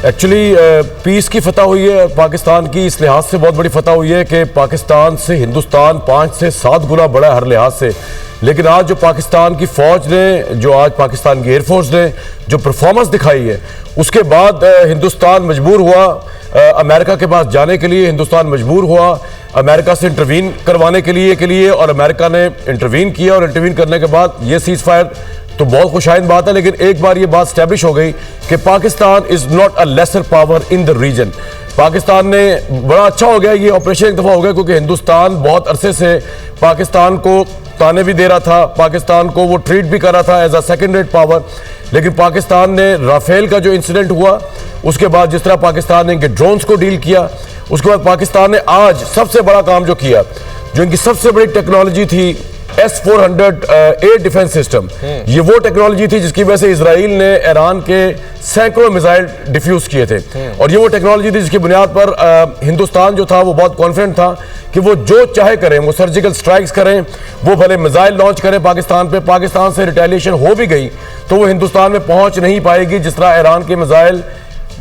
Actually piece की फतह हुई है पाकिस्तान की, इस लिहाज से बहुत बड़ी फतह हुई है कि पाकिस्तान से हिंदुस्तान 5 से 7 गुना बड़ा है हर लिहाज से। लेकिन आज जो पाकिस्तान की फ़ौज ने, जो आज पाकिस्तान की एयरफोर्स ने जो परफॉर्मेंस दिखाई है, उसके बाद हिंदुस्तान मजबूर हुआ अमेरिका के पास जाने के लिए। हिंदुस्तान मजबूर हुआ अमेरिका से इंटरवीन करवाने के लिए और अमेरिका ने इंटरवीन किया, और इंटरवीन करने के बाद ये सीज़ फायर तो बहुत खुशाइंद बात है। लेकिन एक बार ये बात स्टैब्लिश हो गई कि Pakistan is not a lesser power in the region. Pakistan ने बड़ा अच्छा हो गया, ये ऑपरेशन एक दफ़ा हो गया, क्योंकि हिंदुस्तान बहुत अरसे से पाकिस्तान को ताने भी दे रहा था, पाकिस्तान को वो ट्रीट भी कर रहा था as a second rate power. लेकिन पाकिस्तान ने राफेल का जो इंसिडेंट हुआ, उसके बाद जिस तरह पाकिस्तान ने इनके ड्रोन्स को डील किया, उसके बाद पाकिस्तान ने आज सबसे बड़ा काम जो किया, जो इनकी सबसे बड़ी टेक्नोलॉजी थी S-400 एयर डिफेंस सिस्टम, ये वो टेक्नोलॉजी थी जिसकी वजह से इजराइल ने ईरान के सैकड़ों मिसाइल डिफ्यूज किए थे। और ये वो टेक्नोलॉजी थी जिसकी बुनियाद पर हिंदुस्तान जो था वो बहुत कॉन्फिडेंट था कि वो जो चाहे करें, वो सर्जिकल स्ट्राइक्स करें, वो भले मिसाइल लॉन्च करें पाकिस्तान पे, पाकिस्तान से रिटेलिएशन हो भी गई तो वो हिंदुस्तान में पहुंच नहीं पाएगी जिस तरह ईरान के मिसाइल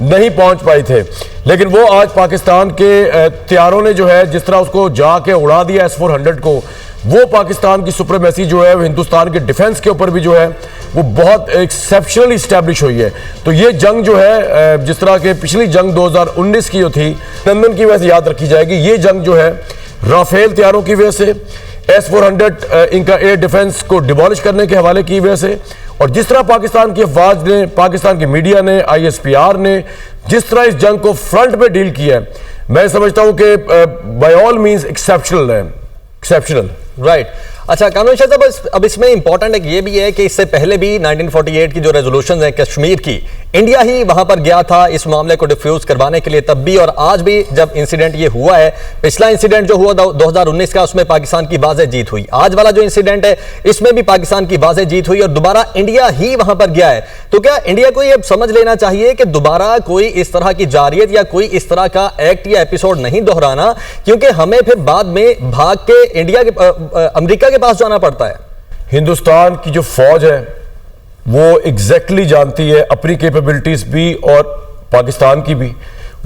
नहीं पहुंच पाए थे। लेकिन वो आज पाकिस्तान के तैयारों ने जो है जिस तरह उसको जाके उड़ा दिया S-400 को, वो पाकिस्तान की सुप्रीमेसी जो है वो हिंदुस्तान के डिफेंस के ऊपर भी जो है वो बहुत एक्सेप्शनली इस्टेब्लिश हुई है। तो ये जंग जो है, जिस तरह के पिछली जंग 2019 की जो थी लंदन की वजह से याद रखी जाएगी, ये जंग जो है राफेल तैयारों की वजह से, S-400 इनका एयर डिफेंस को डिमोलिश करने के हवाले की वजह से, और जिस तरह पाकिस्तान की अफवाज ने, पाकिस्तान की मीडिया ने, ISPR ने जिस तरह इस जंग को फ्रंट में डील किया है, मैं समझता हूं कि बाय ऑल मींस एक्सेप्शनल है, एक्सेप्शनल। राइट। अच्छा कानून शाह साहब, अब इसमें इंपॉर्टेंट एक ये भी है कि इससे पहले भी 1948 की जो रेजोल्यूशन है कश्मीर की, इंडिया ही वहां पर गया था इस मामले को डिफ्यूज करवाने के लिए तब भी, और आज भी जब इंसिडेंट ये हुआ है, पिछला इंसिडेंट जो हुआ 2019 का, उसमें पाकिस्तान की वाज़ेह जीत हुई। आज वाला जो इंसिडेंट है इसमें भी पाकिस्तान की वाज़ेह जीत हुई और दोबारा इंडिया ही वहां पर गया है। तो क्या इंडिया को ये समझ लेना चाहिए कि दोबारा कोई इस तरह की जारियत या कोई इस तरह का एक्ट या एपिसोड नहीं दोहराना, क्योंकि हमें फिर बाद में भाग के इंडिया के अमेरिका के पास जाना पड़ता है। हिंदुस्तान की जो फौज है वो एग्जैक्टली जानती है अपनी कैपेबिलिटीज भी और पाकिस्तान की भी।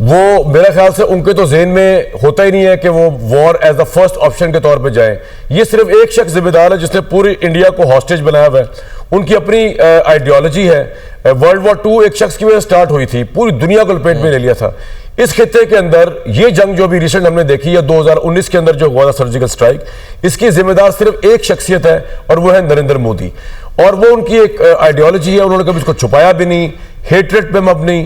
वो मेरे ख्याल से उनके तो ज़हन में होता ही नहीं है कि वो war as the first option के तौर पे जाएं। ये सिर्फ एक शख्स जिम्मेदार है जिसने पूरी इंडिया को हॉस्टेज बनाया हुआ है। उनकी अपनी आइडियोलॉजी है। वर्ल्ड वॉर 2 एक शख्स की वजह स्टार्ट हुई थी, पूरी दुनिया को लपेट में ले लिया था। इस खित्ते के अंदर ये जंग जो भी रिसेंट हमने देखी है 2019 के अंदर जो हुआ था सर्जिकल स्ट्राइक, इसकी जिम्मेदार सिर्फ एक शख्सियत है और वो है नरेंद्र मोदी। और वो उनकी एक आइडियोलॉजी है, उन्होंने कभी इसको छुपाया भी नहीं, हेट्रेट पे मबनी,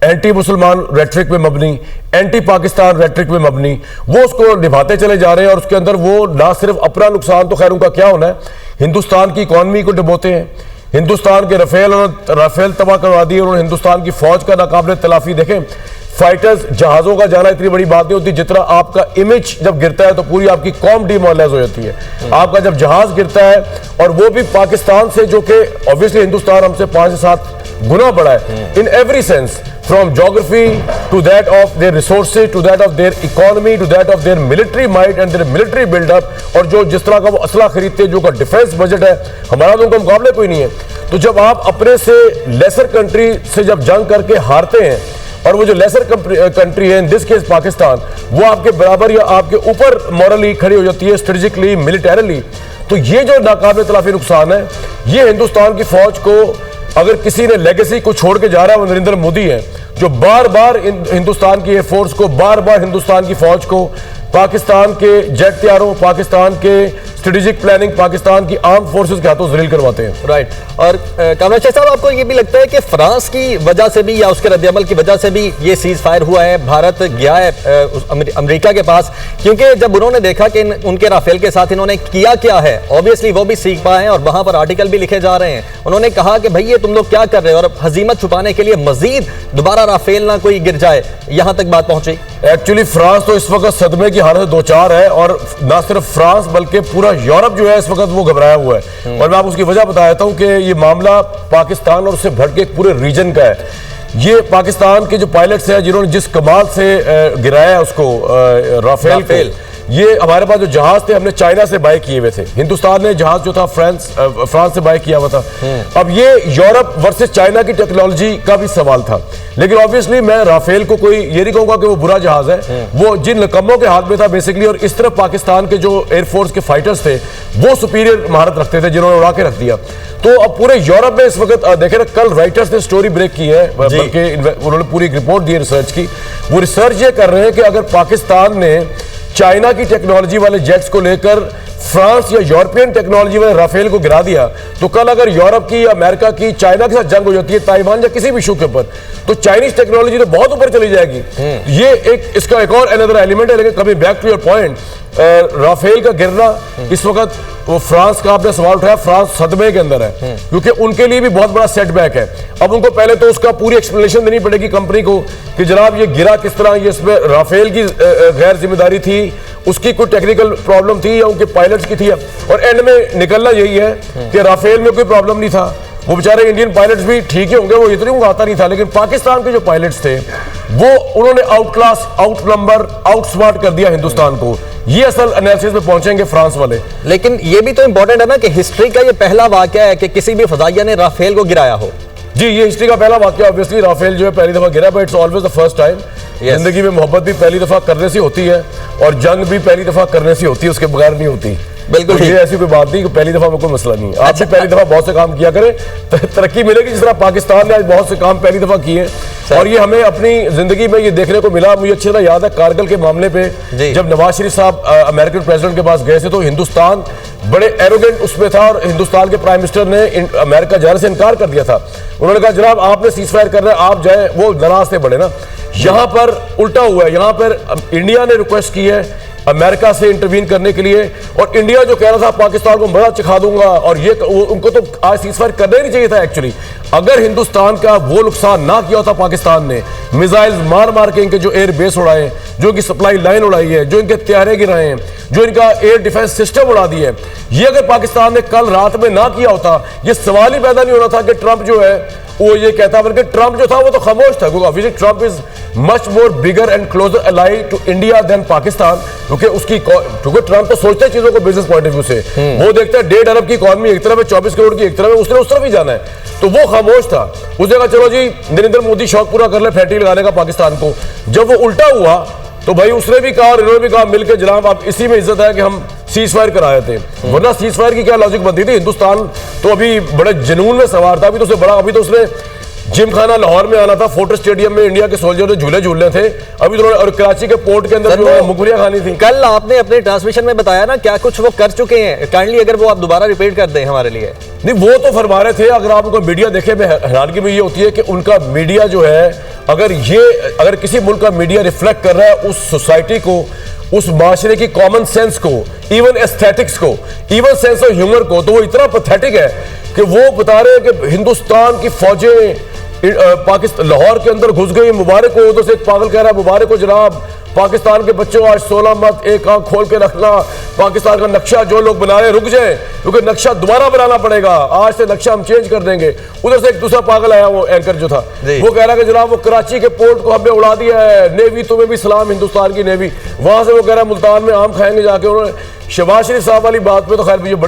एंटी मुसलमान रेट्रिक पे मबनी, एंटी पाकिस्तान रेट्रिक पे मबनी, वो उसको निभाते चले जा रहे हैं। और उसके अंदर वो ना सिर्फ अपना नुकसान, तो खैर उनका क्या होना है, हिंदुस्तान की इकॉनमी को डुबोते हैं, हिंदुस्तान के राफेल तबाह करवा दिए उन्होंने, हिंदुस्तान की फौज का नाकाबिले तलाफी। देखें फाइटर्स जहाजों का जाना इतनी बड़ी बात नहीं होती, जितना आपका इमेज जब गिरता है तो पूरी आपकी कौम डिमोरलाइज हो जाती है। आपका जब जहाज गिरता है, और वो भी पाकिस्तान से, जो कि ऑब्वियसली हिंदुस्तान हमसे 5 से 7 गुना बड़ा है in every sense, from geography to that of their resources, to that of their economy, to that of their military might and their military buildup, और जो जिस तरह का वो असला खरीदते हैं, जो का डिफेंस बजट है, हमारा तो उनका मुकाबला कोई नहीं है। तो जब आप अपने से लेसर कंट्री से जब जंग करके हारते हैं, और वो जो लेसर कंट्री है इन दिस केस पाकिस्तान, वो आपके बराबर या आपके ऊपर मॉरली खड़ी हो जाती है, स्ट्रेटेजिकली, मिलिटरीली, तो ये जो नाकाबिल तलाफी नुकसान है, ये हिंदुस्तान की फौज को, अगर किसी ने लेगेसी को छोड़ के जा रहा है वो नरेंद्र मोदी है, जो बार बार हिंदुस्तान की एयरफोर्स को, बार बार हिंदुस्तान की फौज को, पाकिस्तान के जेट तैयारों, पाकिस्तान के स्ट्रेटेजिक प्लानिंग, पाकिस्तान की आर्म फोर्सेस के हाथों जलील करवाते हैं। राइट। और कामराज शाह साहब, आपको ये भी लगता है कि फ्रांस की वजह से भी या उसके रद्दअमल की वजह से भी ये सीज फायर हुआ है, भारत गया है अमेरिका के पास, क्योंकि जब उन्होंने देखा कि उनके राफेल के साथ इन्होंने किया क्या है, ऑब्वियसली वो भी सीख पाए हैं और वहां पर आर्टिकल भी लिखे जा रहे हैं। उन्होंने कहा कि भाई ये तुम लोग क्या कर रहे हो, और हजीमत छुपाने के लिए मजीद दोबारा राफेल ना कोई गिर जाए, यहां तक बात पहुंची। एक्चुअली फ्रांस तो इस वक्त सदमे की हालत 2-4 है, और ना सिर्फ फ्रांस बल्कि पूरा यूरोप जो है इस वक्त वो घबराया हुआ है। और मैं आपको उसकी वजह बता देता हूं कि ये मामला पाकिस्तान और उससे बढ़ के पूरे रीजन का है। ये पाकिस्तान के जो पायलट्स हैं जिन्होंने जिस कमाल से गिराया है उसको राफेल, ये हमारे पास जो जहाज थे हमने चाइना से बाय किए हुए थे, हिंदुस्तान ने जहाज जो था फ्रांस से बाय किया हुआ था। अब ये यूरोप वर्सेस चाइना की टेक्नोलॉजी का भी सवाल था। लेकिन ऑब्वियसली मैं राफेल को कोई ये नहीं कहूंगा कि वो बुरा जहाज है, वो जिन निकम्मों के हाथ में था बेसिकली, और इस तरफ पाकिस्तान के जो एयरफोर्स के फाइटर्स थे वो सुपीरियर महारत रखते थे जिन्होंने उड़ा के रख दिया। तो अब पूरे यूरोप में इस वक्त देखे ना, कल राइटर्स ने स्टोरी ब्रेक की है, बल्कि उन्होंने पूरी रिपोर्ट दी है रिसर्च की। वो रिसर्च ये कर रहे हैं कि अगर पाकिस्तान ने चाइना की टेक्नोलॉजी वाले जेट्स को लेकर फ्रांस या यूरोपियन टेक्नोलॉजी वाले राफेल को गिरा दिया, तो कल अगर यूरोप की या अमेरिका की चाइना के साथ जंग हो जाती है ताइवान या किसी भी इशू के ऊपर, तो चाइनीज टेक्नोलॉजी तो बहुत ऊपर चली जाएगी। ये इसका एक और अनदर एलिमेंट है। लेकिन कभी back to your point, Rafale का गिरना इस वक्त, वो फ्रांस का आपने सवाल उठाया, फ्रांस सदमे के अंदर है क्योंकि उनके लिए भी बहुत बड़ा सेटबैक है। अब उनको पहले तो उसका पूरी एक्सप्लेनेशन देनी पड़ेगी कंपनी को कि जनाब ये गिरा किस तरह, ये इसमें राफेल की गैर जिम्मेदारी थी, उसकी कोई टेक्निकल प्रॉब्लम थी या उनके पायलट्स की थी। और एंड में निकलना यही है कि राफेल में कोई प्रॉब्लम नहीं था, वो बेचारे इंडियन पायलट्स भी ठीक ही होंगे, वो इतने उनको आता नहीं था। लेकिन पाकिस्तान के जो पायलट्स थे वो उन्होंने out class, out number, out smart कर दिया हिंदुस्तान को। ये असल एनालिसिस में पहुंचेंगे फ्रांस वाले। लेकिन ये भी तो इंपॉर्टेंट है ना कि हिस्ट्री का ये पहला वाकया है कि किसी भी फजाइया ने राफेल को गिराया हो। जी, ये हिस्ट्री का पहला वाकया, ऑब्वियसली राफेल जो है पहली दफा गिरा, but it's always the first time. जिंदगी में मोहब्बत भी पहली दफा करने से होती है और जंग भी पहली दफा करने से होती है, उसके बगैर नहीं होती। बिल्कुल, तो ये ऐसी कोई बात नहीं कि पहली दफा में कोई मसला नहीं है। आप भी पहली दफा बहुत से काम किया करें, तरक्की मिलेगी। जिस तरह पाकिस्तान ने आज बहुत से काम पहली दफा किए और ये हमें अपनी जिंदगी में ये देखने को मिला। मुझे अच्छी तरह याद है कारगिल के मामले पे जब नवाज शरीफ साहब अमेरिकन प्रेसिडेंट के पास गए थे तो हिंदुस्तान बड़े एरोगेंट उसमें था और हिंदुस्तान के प्राइम मिनिस्टर ने अमेरिका जाने से इनकार कर दिया था। उन्होंने कहा जनाब आपने सीज फायर कर रहे हैं, आप जाए। वो नाराज थे बड़े ना। यहाँ पर उल्टा हुआ है, यहाँ पर इंडिया ने रिक्वेस्ट की है अमेरिका से इंटरवीन करने के लिए, और इंडिया जो कह रहा था पाकिस्तान को मजा चिखा दूंगा, और ये उनको तो आज सीजफायर करना ही नहीं चाहिए था एक्चुअली। अगर हिंदुस्तान का वो नुकसान ना किया होता पाकिस्तान ने, मिसाइल मार मार के इनके जो एयर बेस उड़ाए, जो इनकी सप्लाई लाइन उड़ाई है, जो इनके त्यारे गिराए हैं, जो इनका एयर डिफेंस सिस्टम उड़ा दिया है, ये अगर पाकिस्तान ने कल रात में ना किया होता, ये सवाल ही पैदा नहीं होना था कि ट्रंप जो है वो ये कहता। बल्कि ट्रंप जो था वो तो खामोश था, क्योंकि obviously Trump is much more bigger and closer ally to India than Pakistan. क्योंकि ट्रंप तो सोचते हैं चीजों को बिजनेस पॉइंट ऑफ व्यू से, वो देखता है 1.5 अरब की इकॉनमी एक तरफ है, 24 करोड़ की एक तरफ है, उसने उस तरफ ही जाना है। तो वो खामोश था, उसने कहा चलो जी नरेंद्र मोदी शौक पूरा कर ले फैक्ट्री लगाने का पाकिस्तान को। जब वो उल्टा हुआ तो भाई उसने भी कहा और इन्होंने भी कहा मिलकर जनाब आप इसी में इज्जत है कि हम सीज फायर कराए थे, वरना सीज फायर की क्या लॉजिक बनती थी। हिंदुस्तान तो अभी बड़े जुनून में सवार था, अभी तो उसने जिम खाना लाहौर में आना था, फोर्ट स्टेडियम में इंडिया के सोल्जर ने झूले झूलने थे, अभी तो और कराची के पोर्ट के अंदर जो मुगलियां खानी थी। कल आपने अपने ट्रांसमिशन में बताया ना क्या कुछ वो कर चुके हैं, काइंडली अगर वो आप दोबारा रिपीट कर दें हमारे लिए। नहीं, वो तो फरमा रहे थे, अगर आप उनका मीडिया देखें, मैं हैरानगी में ये होती है कि उनका मीडिया जो है, अगर किसी मुल्क का मीडिया रिफ्लेक्ट कर रहा है उस सोसाइटी को, उस माशरे की कॉमन सेंस को, इवन एस्थेटिक्स को, इवन सेंस ऑफ ह्यूमर को, तो वो इतना पैथेटिक है कि वो बता रहे हैं कि हिंदुस्तान की फौजें पाकिस्तान लाहौर के अंदर घुस गई। मुबारक को, उधर से एक पागल कह रहा है मुबारक को जनाब, पाकिस्तान के बच्चों आज 16 मत, एक आंख खोल के रखना, पाकिस्तान का नक्शा जो लोग बना रहे रुक जाए, क्योंकि नक्शा दोबारा बनाना पड़ेगा, आज से नक्शा हम चेंज कर देंगे। उधर से एक दूसरा पागल आया, वो एंकर जो था, वो कह रहा है कि जनाब वो कराची के पोर्ट को हमने उड़ा दिया है, नेवी तुम्हें भी सलाम, हिंदुस्तान की नेवी। वहां से वो कह रहा है मुल्तान में आम खाएंगे जाके। उन्होंने शहबाज शरीफ साहब वाली बात पे तो खैर मुझे